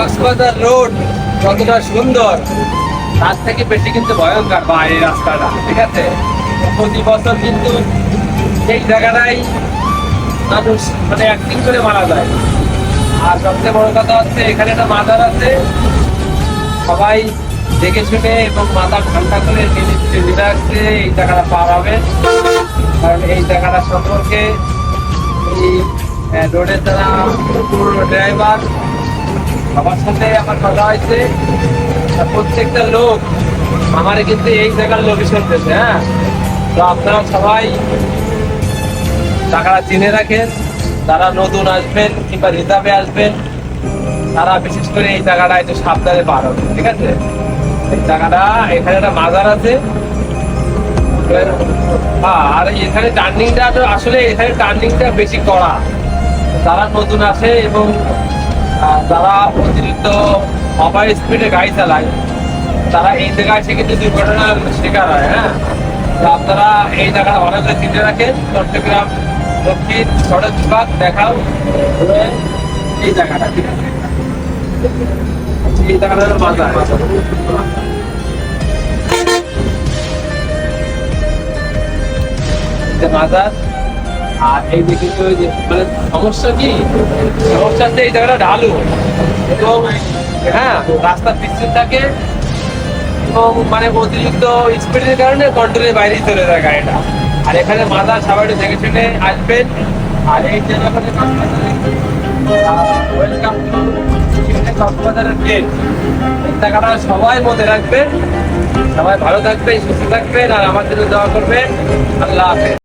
Cox's Bazar road যতটা সুন্দর তার থেকে বেশি কিন্তু ভয়ঙ্কর বা এই রাস্তাটা, ঠিক আছে? প্রতি বছর কিন্তু এই জায়গাটাই মানুষ মানে অ্যাক্টিং করে মারা যায়। আর সবচেয়ে বড় কথা হচ্ছে এখানে একটা মাজার আছে, সবাই দেখে শুনে এবং মাথা ঠান্ডা করে রিল্যাক্সে এই জায়গাটা পার হবে। কারণ এই জায়গাটা সম্পর্কে এই রোডের যারা পুরো ড্রাইভার সবার সাথে আমার কথা হয়েছে, প্রত্যেকটা লোক আমারে কিন্তু এই জায়গার লোকেশন দিয়েছে। হ্যাঁ, তো আপনারা সবাই টাকাটা চিনে রাখেন, যারা নতুন আসবেন কিংবা রিজার্ভে আসবেন তারা বিশেষ করে এই জায়গাটা একটু সাবধানে পার হবে, ঠিক আছে? এই জায়গাটা এখানে একটা মাজার আছে। আর এখানে টার্নিংটা আসলে এখানে টার্নিংটা বেশি কড়া। যারা নতুন আসে এবং যারা অতিরিক্ত ওভার স্পিডে গাড়ি চালায় তারা এই জায়গায় এসে কিন্তু দুর্ঘটনার শিকার হয়। হ্যাঁ, তো আপনারা এই জায়গাটা ভালো করে চিনে রাখেন। চট্টগ্রাম দক্ষিণ সড়ক বিভাগ দেখাও এই জায়গাটা, ঠিক আছে? এই জায়গাটা হলো বাজার। মাজার আর এই দিকে মানে সমস্যা কি, সমস্যা হচ্ছে এই জায়গাটা ঢালু এবং হ্যাঁ রাস্তা পিছন থাকে এবং মানে অতিরিক্ত স্পিডের কারণে কন্ট্রোলের বাইরে চলে যায় গাড়িটা। আর এখানে মাজার সবাই দেখে শুনে আসবেন। আর এই জায়গাটা ওয়েলকাম টু কক্সবাজারের গেট। এই জায়গাটা সবাই মনে রাখবেন। সবাই ভালো থাকবেন, সুস্থ থাকবেন আর আমার জন্য দোয়া করবেন। আল্লাহ হাফেজ।